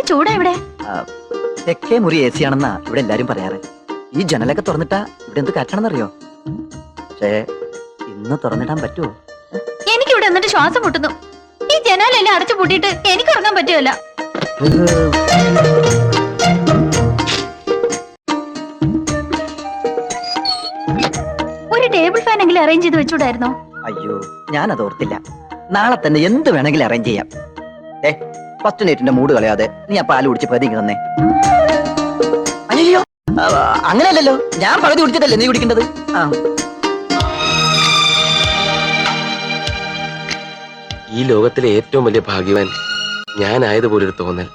എന്തൊരു ചൂടാ ഇവിടെ. തെക്കേ മുറി എ സി ആണെന്നാ ഇവിടെ എല്ലാരും പറയാറ്. ഈ ജനലൊക്കെ തുറന്നിട്ടാ ഇവിടെ എന്ത് കാറ്റാണെന്നറിയോ? പക്ഷേ ഇന്ന് തുറന്നിടാൻ പറ്റുമോ? എനിക്കിവിടെ എന്നിട്ട് ശ്വാസം മുട്ടുന്നു. ഈ ജനാലെല്ലാം അടച്ചു പൂട്ടിയിട്ട് എനിക്ക് ഉറങ്ങാൻ പറ്റുമല്ല. ഒരു ടേബിൾ ഫാൻ എങ്കിലും അറേഞ്ച് ചെയ്ത് വെച്ചൂടായിരുന്നോ? അയ്യോ, ഞാനത് ഓർത്തില്ല. നാളെ തന്നെ എന്ത് വേണമെങ്കിലും അറേഞ്ച് ചെയ്യാം. ഫസ്റ്റ് നൈറ്റിന്റെ മൂഡ് കളയാതെ നീ ആ പാല് കുടിച്ച് പതിങ്ങി തന്നെ. അയ്യോ, അങ്ങനെയല്ലല്ലോ, ഞാൻ പകുതി കുടിച്ചിട്ടല്ലേ നീ കുടിക്കേണ്ടത്. ഈ ലോകത്തിലെ ഏറ്റവും വലിയ ഭാഗ്യവാൻ ഞാനായതുപോലൊരു തോന്നൽ.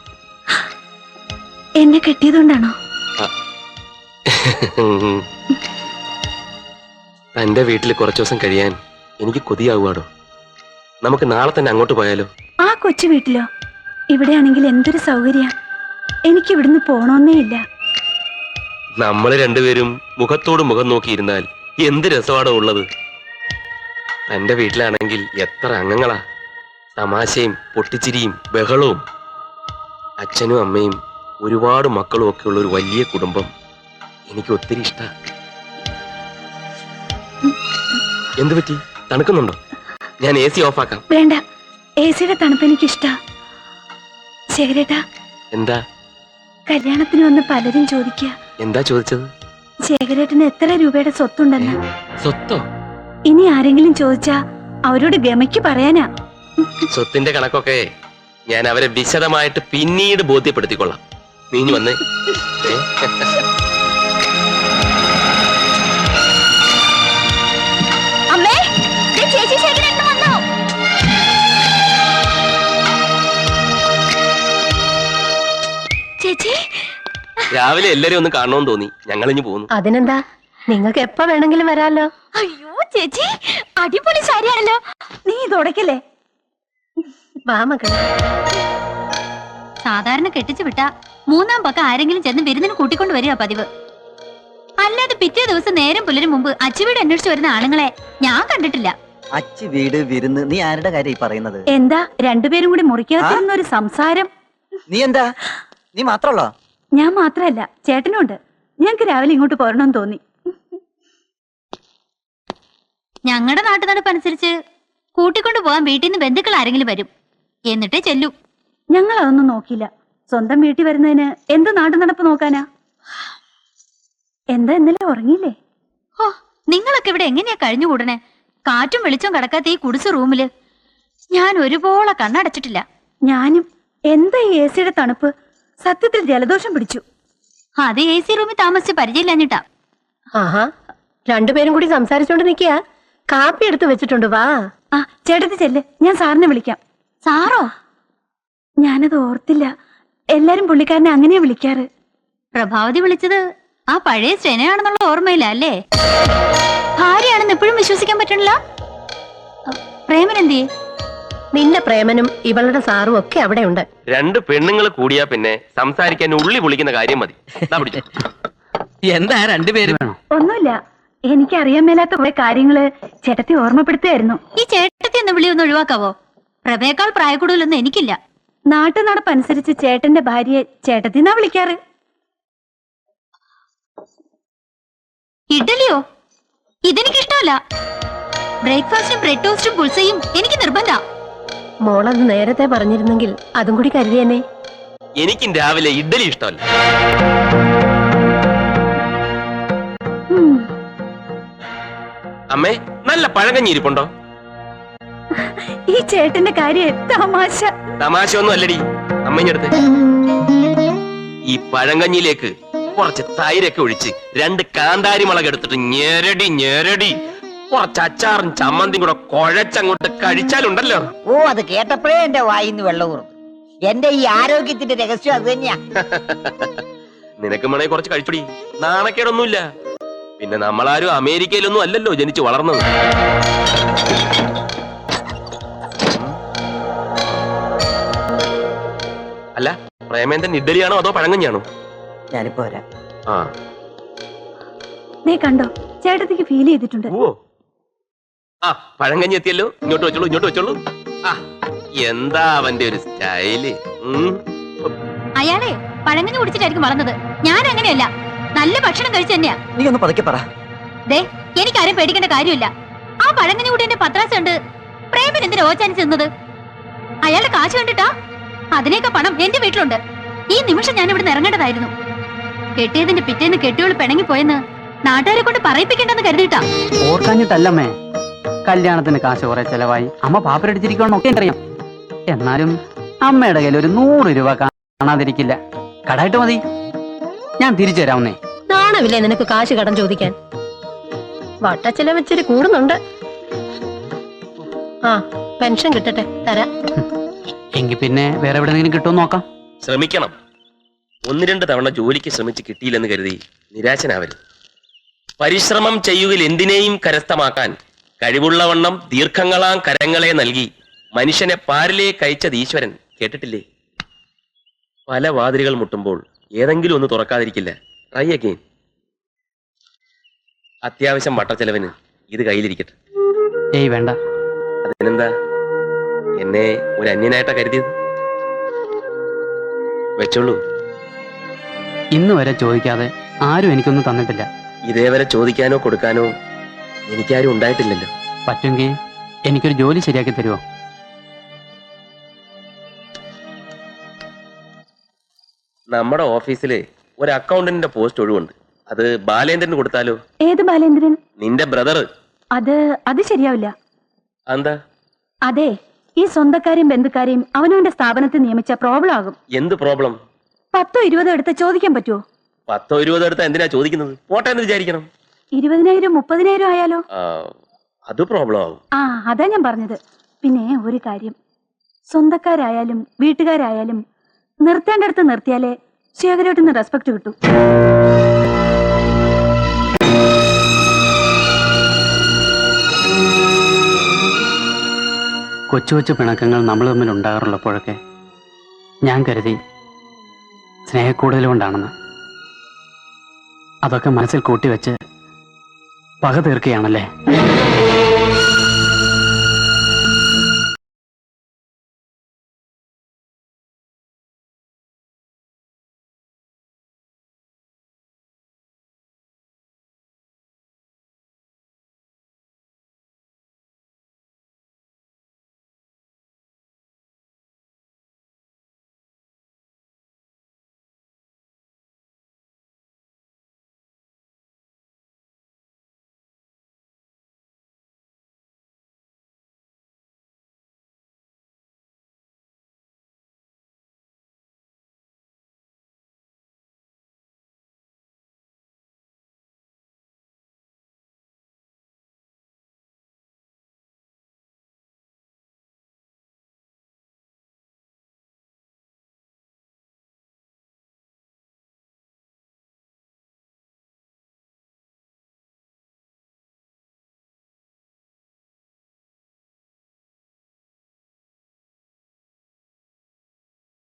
എന്നെ കെട്ടിയതുകൊണ്ടാണോ? തന്റെ വീട്ടിൽ കുറച്ചു ദിവസം കഴിയാൻ എനിക്ക് കൊതിയാവുകയാണോ? നമുക്ക് നാളെ തന്നെ അങ്ങോട്ട് പോയാലോ? ആ കൊച്ചു വീട്ടിലോ? ഇവിടെയാണെങ്കിൽ എന്തൊരു സൗകര്യ. എനിക്ക് ഇവിടുന്ന് പോണോന്നേ ഇല്ല. നമ്മൾ രണ്ടുപേരും മുഖത്തോട് മുഖം നോക്കിയിരുന്നാൽ എന്ത് രസമാണോ ഉള്ളത്. തന്റെ വീട്ടിലാണെങ്കിൽ എത്ര അംഗങ്ങളാ, തമാശയും പൊട്ടിച്ചിരിയും ബഹളവും. അച്ഛനും അമ്മയും ഒരുപാട് മക്കളും ഒക്കെ ഉള്ള ഒരു വലിയ കുടുംബം എനിക്ക് ഒത്തിരി ഇഷ്ടാ. എന്തു പറ്റി? തണുക്കുന്നുണ്ടോ? ഞാൻ എ സി ഓഫ് ആക്കാം. വേണ്ട, എ സിയുടെ തണുപ്പ് എനിക്കിഷ്ടാ. ശേഖരേട്ടാ, എന്താ? കല്യാണത്തിന് വന്ന് പലരും ചോദിക്കുക. എന്താ ചോദിച്ചത്? ശേഖരേട്ടന് എത്ര രൂപയുടെ സ്വത്തുണ്ടെന്ന്. സ്വത്തോ? ഇനി ആരെങ്കിലും ചോദിച്ചാ അവരോട് ഗമയ്ക്ക് പറയാനാ. സ്വത്തിന്റെ കണക്കൊക്കെ ഞാൻ അവരെ വിശദമായിട്ട് പിന്നീട് ബോധ്യപ്പെടുത്തിക്കൊള്ളാം. നീ വന്നേ. ചേച്ചി, രാവിലെ എല്ലാരും ഒന്ന് കാണണമെന്ന് തോന്നി, ഞങ്ങളിഞ്ഞു പോന്നു. അതിനെന്താ, നിങ്ങൾക്ക് എപ്പ വേണമെങ്കിലും വരാലോ. അയ്യോ ചേച്ചി, അടിപൊളി സാരിയാണല്ലോ. നീ തുടക്കല്ലേ? സാധാരണ കെട്ടിച്ചു വിട്ട മൂന്നാം പക്കം ആരെങ്കിലും ചെന്ന് വിരുന്നിന് കൂട്ടിക്കൊണ്ട് വരിക പതിവ്. അല്ലാതെ പിറ്റേ ദിവസം നേരം പുലരും മുമ്പ് അച്ചുവീട് അന്വേഷിച്ചു വരുന്ന ആണുങ്ങളെ ഞാൻ കണ്ടിട്ടില്ല. അച്ചു വീട് വിരുന്ന്, നീ ആരുടെ കാര്യം പറയുന്നത്? എന്താ രണ്ടുപേരും കൂടി മുറിക്കാതിരുന്ന ഒരു സംസാരം? നീ എന്താ, നീ മാത്രമല്ലോ? ഞാൻ മാത്രല്ല, ചേട്ടനുണ്ട്. ഞങ്ങക്ക് രാവിലെ ഇങ്ങോട്ട് പോരണമെന്ന് തോന്നി. ഞങ്ങളുടെ നാട്ടു നടപ്പനുസരിച്ച് കൂട്ടിക്കൊണ്ടു പോകാൻ വീട്ടിൽ നിന്ന് ബന്ധുക്കൾ ആരെങ്കിലും വരും, എന്നിട്ടേ ചെല്ലൂ. ഞങ്ങൾ അതൊന്നും നോക്കില്ല. സ്വന്തം വീട്ടിൽ വരുന്നതിന് എന്ത് നാട്ടു നടപ്പ് നോക്കാനാ? എന്താ ഇന്നലെ ഉറങ്ങിയില്ലേ? ഓ, നിങ്ങളൊക്കെ ഇവിടെ എങ്ങനെയാ കഴിഞ്ഞുകൂടണേ? കാറ്റും വെളിച്ചം കടക്കാത്ത ഈ കുടിസ് റൂമില് ഞാൻ ഒരുപോലെ കണ്ണടച്ചിട്ടില്ല. ഞാനും. എന്താ ഈ എ സിയുടെ തണുപ്പ്? സത്യത്തിൽ ജലദോഷം പിടിച്ചു. അത് എ സി റൂമിൽ താമസിച്ച് പരിചയമില്ലാഞ്ഞിട്ടാ. ആഹാ, രണ്ടുപേരും കൂടി സംസാരിച്ചോണ്ട് നിൽക്കുക. കാപ്പി എടുത്ത് വെച്ചിട്ടുണ്ട്, വാ. ആ ചേട്ടത്തി ചെല്ല്, ഞാൻ സാറിനെ വിളിക്കാം. സാറോ? ഞാനത് ഓർത്തില്ല. എല്ലാരും പുള്ളിക്കാരനെ അങ്ങനെയാ വിളിക്കാറ്. പ്രഭാവതി വിളിച്ചത് ആ പഴയ സ്നേഹയാണെന്നുള്ള ഓർമ്മയില്ല അല്ലേ? ഭാര്യയാണെന്ന് എപ്പോഴും വിശ്വസിക്കാൻ പറ്റണില്ല. പ്രേമൻ എന്തിയെ? നിന്റെ പ്രേമനും ഇവളുടെ സാറും ഒക്കെ അവിടെ ഉണ്ട്. രണ്ട് പെണ്ണുങ്ങൾ കൂടിയാ പിന്നെ സംസാരിക്കാൻ ഉള്ളി പൊളിക്കുന്ന കാര്യം മതി. എന്താ രണ്ടുപേരും? ഒന്നുമില്ല, എനിക്കറിയാൻ മേലാത്ത കുറെ കാര്യങ്ങള് ചേട്ടത്തി ഓർമ്മപ്പെടുത്തുകയായിരുന്നു. ഈ ചേട്ടത്തി എന്ന വിളി ഒന്ന് ഒഴിവാക്കാവോ? പ്രഭയേക്കാൾ പ്രായക്കൂടുതലൊന്നും എനിക്കില്ല. നാട്ടു നടപ്പനുസരിച്ച് ചേട്ടന്റെ ഭാര്യയെ ചേട്ടത്തിന്നാ വിളിക്കാറ്. ഇഡലിയോ? ഇതെനിക്കിഷ്ടമല്ല. ബ്രേക്ക്ഫാസ്റ്റും ബ്രെഡ് ടോസ്റ്റും പുൾസയും എനിക്ക് നിർബന്ധ. മോളത് നേരത്തെ പറഞ്ഞിരുന്നെങ്കിൽ അതും കൂടി കരുതിയെന്നെ. എനിക്കും രാവിലെ ഇഡ്ഡലി ഇഷ്ടമല്ല. അമ്മേ, നല്ല പഴങ്കഞ്ഞി ഇരിപ്പുണ്ടോ? ഈ ചേട്ടന്റെ കാര്യം തമാശ. തമാശ ഒന്നും അല്ലടി, അമ്മഞ്ഞെടുത്ത്. ഈ പഴങ്കഞ്ഞിയിലേക്ക് കുറച്ച് തൈരൊക്കെ ഒഴിച്ച് 2 കാന്താരി മുളക് എടുത്തിട്ട് ഞെരടി കുറച്ച് അച്ചാറും ചമ്മന്തിയും കൂടെ കുഴച്ചങ്ങോട്ട് കഴിച്ചാലുണ്ടല്ലോ. ഓ, അത് കേട്ടപ്പോഴേ എന്റെ വായിന്ന് വെള്ളം ഊറും. എന്റെ ഈ ആരോഗ്യത്തിന്റെ രഹസ്യം അത് തന്നെയാ. നിനക്ക് വേണേ കുറച്ച് കഴിച്ചടി, നാണക്കേടൊന്നുമില്ല. പിന്നെ നമ്മളാരും അമേരിക്കയിലൊന്നും അല്ലല്ലോ ജനിച്ചു വളർന്നത്. അല്ല, പ്രേമേന്ദ്രൻ ഇഡ്ഡലിയാണോ അതോ പഴങ്കഞ്ഞിയാണോ? ഞാനിപ്പോ വരാം. ആ, നീ കണ്ടോ, ചേട്ടത്തിക്ക് ഫീൽ ചെയ്തിട്ടുണ്ട്. ഓ, ആ പഴങ്കഞ്ഞി എത്തിയല്ലോ. ഇങ്ങോട്ട് വെച്ചോളൂ, ഇങ്ങോട്ട് വെച്ചോളൂ. ആ, എന്താ അവന്റെ ഒരു സ്റ്റൈല്. അയാളെ പഴങ്ങഞ്ഞു കുടിച്ചിട്ടായിരിക്കും വളർന്നത്. ഞാൻ അങ്ങനെയല്ല, നല്ല ഭക്ഷണം കഴിച്ചു തന്നെയാ. നീ ഒന്ന് പതുക്കെ പറ. ദേ, എനിക്കാരും പേടിക്കേണ്ട കാര്യമില്ല. ആ പഴങ്ങഞ്ഞു കുട്ടിന്റെ പത്രാസ് കണ്ട് പ്രേമൻ എന്തിനാ ഓച്ചാനിച്ച് നിന്നത്? അയാളുടെ കാശ് കണ്ടിട്ടാ? അതിനേക്കാ പണം എന്റെ വീട്ടിലുണ്ട്. ഈ നിമിഷം ഞാൻ ഇവിടെ ഇറങ്ങേണ്ടതായിരുന്നു. കെട്ടിയതിന്റെ പിറ്റേന്ന് കെട്ടിയോള് പിണങ്ങിപ്പോയെന്ന് നാട്ടുകാരെ കൊണ്ട് പറയിപ്പിക്കേണ്ടെന്ന് കരുതിയിട്ടാ. ഓർക്കാഞ്ഞിട്ടല്ലമ്മേ, കല്യാണത്തിന് കാശ് കുറെ ചെലവായി, അമ്മ പാപ്പരടിച്ചിരിക്കണമെന്നൊക്കെ അറിയാം. എന്നാലും അമ്മയുടെ കയ്യിൽ ഒരു 100 രൂപ കാണാതിരിക്കില്ല. കടായിട്ട് മതി, ഞാൻ തിരിച്ചു തരാവുന്നേ. നാണമില്ലേ നിനക്ക് കാശ് കടം ചോദിക്കാൻ? വട്ടച്ചില വെച്ചിരി കൂടുന്നുണ്ട്. ആ, പെൻഷൻ കിട്ടട്ടെ, തരാം. എങ്കിൽ പിന്നെ വേറെ എവിടെയെങ്കിലും കിട്ടുമെന്ന് നോക്കാം. ശ്രമിക്കണം. 1-2 തവണ ജോലിക്ക് ശ്രമിച്ച് കിട്ടിയില്ലെന്ന് കരുതി നിരാശനാവരുത്. പരിശ്രമം ചെയ്യുകിൽ എന്തിനേയും കരസ്ഥമാക്കാൻ കഴിവുള്ളവണ്ണം ദീർഘങ്ങളാം കരങ്ങളെ നൽകി മനുഷ്യനെ പാരിലേക്ക് അയച്ചത് ഈശ്വരൻ. കേട്ടിട്ടില്ലേ? പല വാതിലുകൾ മുട്ടുമ്പോൾ ഏതെങ്കിലും ഒന്ന് തുറക്കാതിരിക്കില്ല. Try again. അത്യാവശ്യം വട്ടച്ചെലവിന് ഇത് കയ്യിലിരിക്കട്ടെ. ഏയ് വേണ്ട. അതിനെന്താ, എന്നെ ഒരു അന്യനായിട്ടാ കരുതിയത്? വെച്ചോളൂ. ഇന്ന് വരെ ചോദിക്കാതെ ആരും എനിക്കൊന്നും തന്നിട്ടില്ല. ഇതേവരെ ചോദിക്കാനോ കൊടുക്കാനോ എനിക്കാരും ഉണ്ടായിട്ടില്ലല്ലോ. പറ്റുമെങ്കിൽ എനിക്കൊരു ജോലി ശരിയാക്കി തരുമോ? നമ്മുടെ ഓഫീസില് ഒരു അക്കൗണ്ടന്റിന്റെ പോസ്റ്റ് ഒഴിവുണ്ട്. അത് ബാലേന്ദ്രന് കൊടുത്താലോ? ഏത് ബാലേന്ദ്രൻ? നിന്റെ ബ്രദർ. അത് ശരിയാവില്ല. എന്താ? അതെ, ഈ സ്വന്തക്കാരെയും ബന്ധുക്കാരെയും അവനവന്റെ സ്ഥാപനത്തിൽ നിയമിച്ച പ്രോബ്ലം ആകും. എന്ത് പ്രോബ്ലം? 10-20 എടുത്ത് ചോദിക്കാൻ പറ്റുമോ? 10-20 എടുത്താ എന്തിനാ ചോദിക്കുന്നത്? പോട്ടെ എന്ന് വിചാരിക്കണം. 20,000-30,000 ആയാലോ? അത് പ്രോബ്ലം ആവും. അതാ ഞാൻ പറഞ്ഞത്. പിന്നെ ഒരു കാര്യം, സ്വന്തക്കാരായാലും വീട്ടുകാരായാലും നിർത്തേണ്ടടുത്ത് നിർത്തിയാലേ ശേഖരേട്ടന് റെസ്പെക്ട് കിട്ടൂ. കൊച്ചു കൊച്ചു പിണക്കങ്ങൾ നമ്മൾ തമ്മിൽ ഉണ്ടാകാറുള്ളപ്പോഴൊക്കെ ഞാൻ കരുതി സ്നേഹക്കൂടുതൽ കൊണ്ടാണെന്ന്. അതൊക്കെ മനസ്സിൽ കൂട്ടിവെച്ച് പക തീർക്കുകയാണല്ലേ.